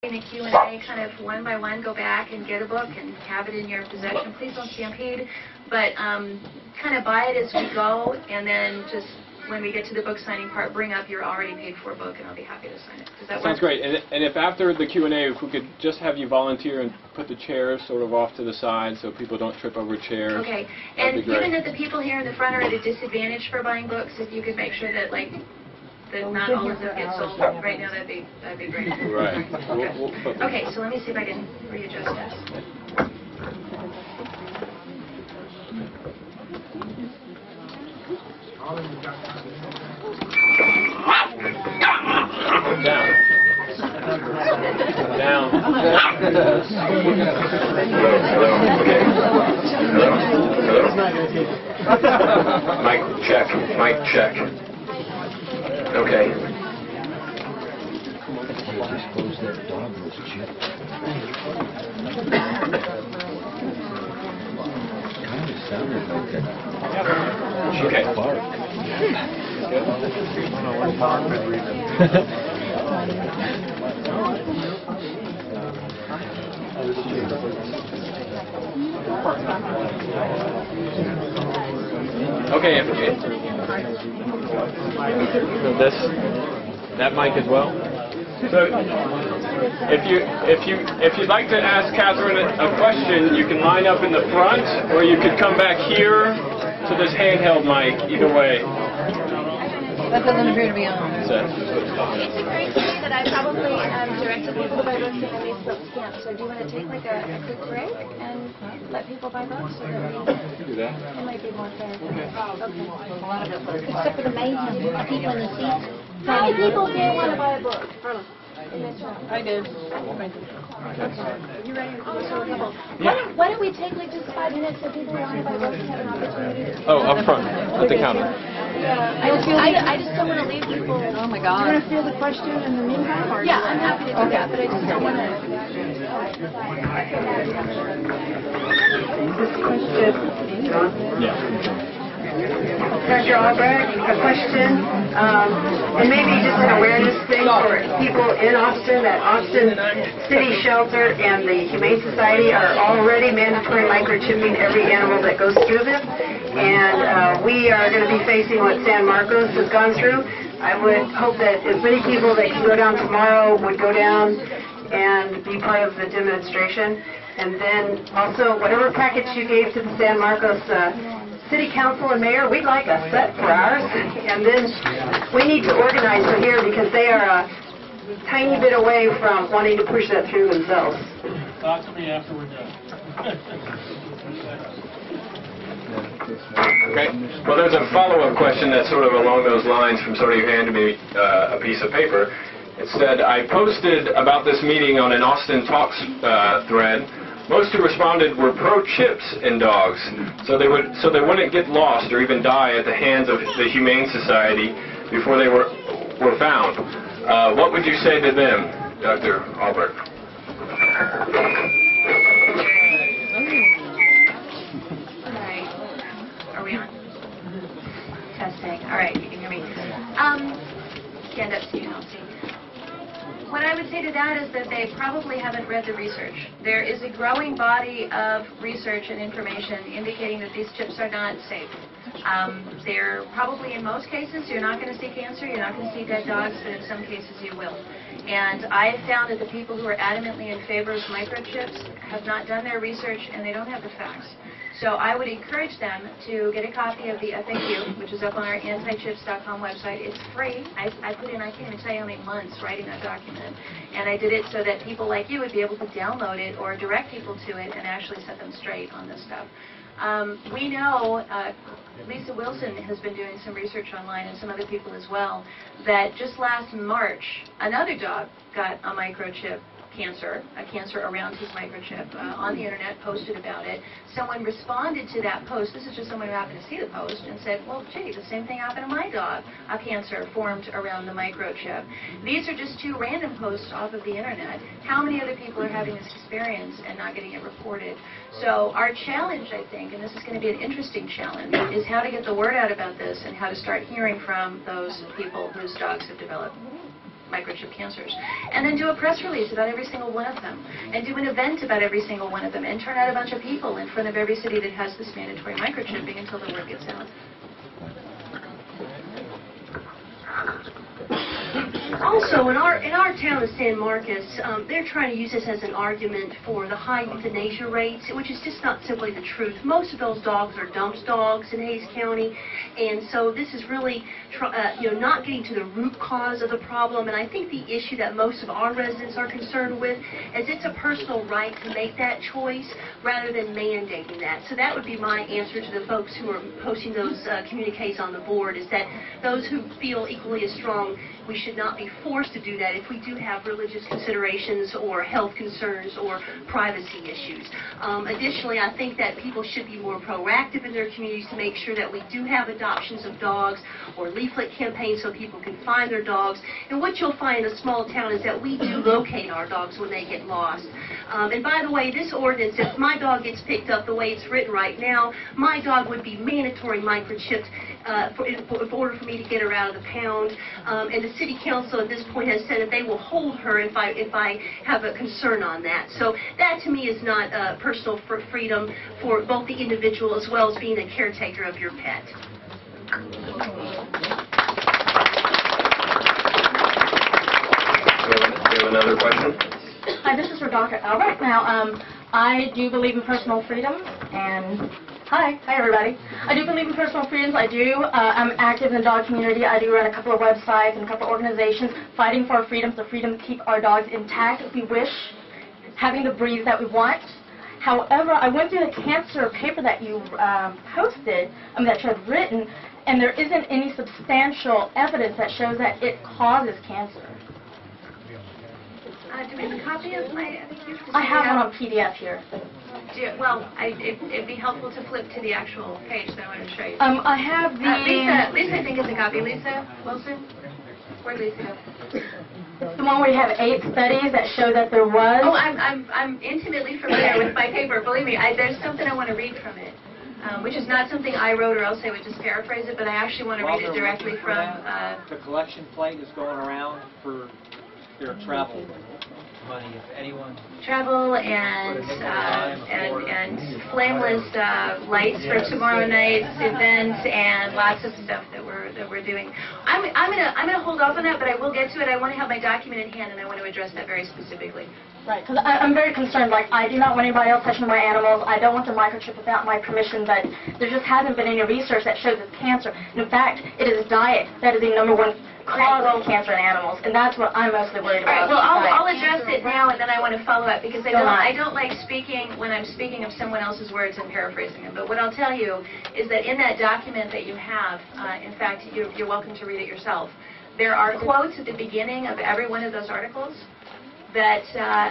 In the Q&A, kind of one by one, go back and get a book and have it in your possession. Please don't stampede, but kind of buy it as we go, and then just when we get to the book signing part, bring up your already paid for book, and I'll be happy to sign it. Does that work? Sounds great. And if after the Q&A, if we could just have you volunteer and put the chairs sort of off to the side so people don't trip over chairs. Okay. And given that the people here in the front are at a disadvantage for buying books, if you could make sure that that not all of them get sold right now, that'd be great. Right. Okay, so let me see if I can readjust this. Down. Mic check. Mic check. Okay. Okay. Okay. That mic as well. So, if you'd like to ask Katherine a question, you can line up in the front, or you could come back here to this handheld mic. Either way. That doesn't appear to be on. It's great to see that I probably directed people to buy books and then these books can't. So do you want to take like a quick break and let people buy books? So that do that. It might be more fair. Okay. Except for the amazing people in the seats. How many people here want to buy a book? In this room? I do. You ready? Oh, so people. Why don't we take just 5 minutes so people who want to buy books have an opportunity to Oh, up front, at the counter. I just don't want to leave people. Oh my God. You want to feel the question in the meantime? Yeah, I'm happy to do that, but I just don't want to. This question. Yeah. Dr. Albrecht, a question, and maybe just an awareness thing for people in Austin, that Austin City Shelter and the Humane Society are already mandatory microchipping every animal that goes through them, and we are going to be facing what San Marcos has gone through. I would hope that as many people that can go down tomorrow would go down and be part of the demonstration, and then also whatever package you gave to the San Marcos City Council and Mayor, we'd like a set for ours, and then we need to organize from here because they are a tiny bit away from wanting to push that through themselves. Talk to me after we're done. Okay. Well, there's a follow-up question that's sort of along those lines from somebody who handed me a piece of paper. It said, I posted about this meeting on an Austin Talks thread. Most who responded were pro-chips in dogs, so they wouldn't get lost or even die at the hands of the Humane Society before they were found. What would you say to them, Dr. Albrecht? All right. Are we on? Testing. All right, you can hear me. Stand up so you don't see. What I would say to that is that they probably haven't read the research. There is a growing body of research and information indicating that these chips are not safe. They're probably, in most cases, you're not going to see cancer, you're not going to see dead dogs, but in some cases you will. And I have found that the people who are adamantly in favor of microchips have not done their research and they don't have the facts. So I would encourage them to get a copy of the FAQ, which is up on our antichips.com website. It's free. I put in, I can't even tell you how many months writing that document. And I did it so that people like you would be able to download it or direct people to it and actually set them straight on this stuff. We know, Lisa Wilson has been doing some research online and some other people as well, that just last March, another dog got a microchip cancer, a cancer around his microchip on the internet, posted about it. Someone responded to that post. This is just someone who happened to see the post and said, well, gee, the same thing happened to my dog. A cancer formed around the microchip. These are just two random posts off of the internet. How many other people are having this experience and not getting it reported? So our challenge, I think, and this is going to be an interesting challenge, is how to get the word out about this and how to start hearing from those people whose dogs have developed microchip cancers. And then do a press release about every single one of them. And do an event about every single one of them. And turn out a bunch of people in front of every city that has this mandatory microchipping until the word gets out. Also, in our town of San Marcos, they're trying to use this as an argument for the high euthanasia rates, which is just not simply the truth. Most of those dogs are dump dogs in Hays County, and so this is really, not getting to the root cause of the problem. And I think the issue that most of our residents are concerned with is it's a personal right to make that choice rather than mandating that. So that would be my answer to the folks who are posting those communiques on the board, is that those who feel equally as strong, we should not be forced to do that if we do have religious considerations or health concerns or privacy issues. Additionally, I think that people should be more proactive in their communities to make sure that we do have adoptions of dogs or leaflet campaigns so people can find their dogs. And what you'll find in a small town is that we do locate our dogs when they get lost. And by the way, this ordinance, if my dog gets picked up the way it's written right now, my dog would be mandatory microchipped in order for me to get her out of the pound. And the city council at this point has said that they will hold her if I have a concern on that. So that to me is not personal freedom for both the individual as well as being a caretaker of your pet. We have another question. Hi, this is for Dr. Albrecht. Now, I do believe in personal freedom, and hi everybody. I do believe in personal freedoms. I'm active in the dog community. I do run a couple of websites and a couple of organizations fighting for our freedoms, the freedom to keep our dogs intact if we wish, having the breeds that we want. However, I went through the cancer paper that you posted, that you had written, and there isn't any substantial evidence that shows that it causes cancer. Do we have a copy of my... I have one on PDF here. Well, it'd be helpful to flip to the actual page that I want to show you. I have the... Lisa, I think, is a copy. Lisa Wilson? Where'd Lisa go? The one where you have 8 studies that show that there was... Oh, I'm intimately familiar with my paper. Believe me, there's something I want to read from it, which is not something I wrote, or else I would just paraphrase it, but I actually want to read it directly from... The collection plate is going around for their travel money, if anyone... Travel and flameless lights for tomorrow night's event and lots of stuff that we're doing. I'm gonna hold off on that, but I will get to it. I want to have my document in hand, and I want to address that very specifically. Right, because I'm very concerned. Like, I do not want anybody else touching my animals. I don't want the microchip without my permission, but there just hasn't been any research that shows it's cancer. And in fact, it is diet that is the #1 cause of cancer in animals, and that's what I'm mostly worried about. All right, well, I'll address it now, and then I want to follow up, because I don't like speaking when I'm speaking of someone else's words and paraphrasing them. But what I'll tell you is that in that document that you have, in fact, you're welcome to read it yourself, there are quotes at the beginning of every one of those articles that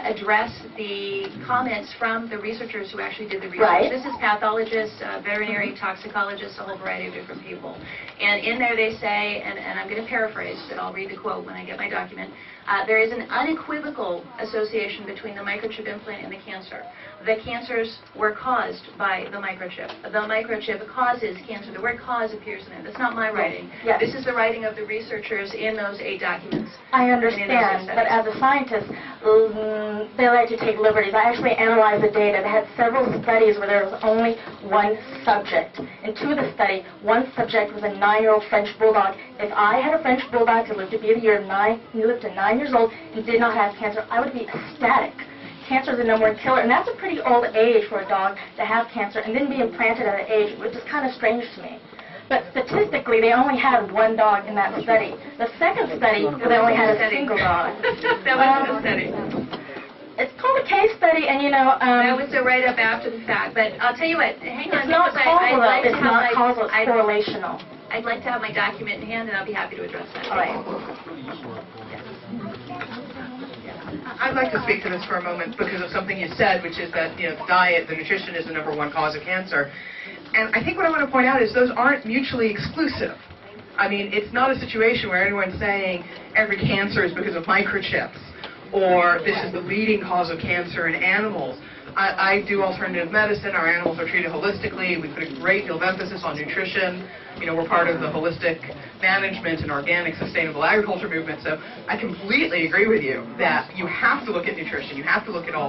address the comments from the researchers who actually did the research. Right. This is pathologists, veterinary toxicologists, a whole variety of different people. And in there they say, and I'm going to paraphrase, but I'll read the quote when I get my document, there is an unequivocal association between the microchip implant and the cancer. The cancers were caused by the microchip. The microchip causes cancer. The word cause appears in it. That's not my writing. Yes. This is the writing of the researchers in those 8 documents. I understand, but as a scientist, they like to take liberties. I actually analyzed the data. They had several studies where there was only one subject. In 2 of the study, one subject was a 9-year-old French bulldog. If I had a French bulldog who lived to be the year 9, he lived to 9 years old and did not have cancer, I would be ecstatic. Cancer is the #1 killer, and that's a pretty old age for a dog to have cancer and then be implanted at an age, which is kind of strange to me. But statistically, they only had 1 dog in that study. The second study, they only had a single dog. That wasn't a study. It's called a case study, and that was a write-up after the fact. But I'll tell you what, hang on. It's not causal, it's not causal, it's I'd correlational. I'd like to have my document in hand, and I'll be happy to address that. All right. I'd like to speak to this for a moment because of something you said, which is that the diet, the nutrition is the #1 cause of cancer. And I think what I want to point out is those aren't mutually exclusive. I mean, it's not a situation where anyone's saying every cancer is because of microchips or this is the leading cause of cancer in animals. I do alternative medicine. Our animals are treated holistically. We put a great deal of emphasis on nutrition. You know, we're part of the holistic management and organic sustainable agriculture movement. So I completely agree with you that you have to look at nutrition. You have to look at all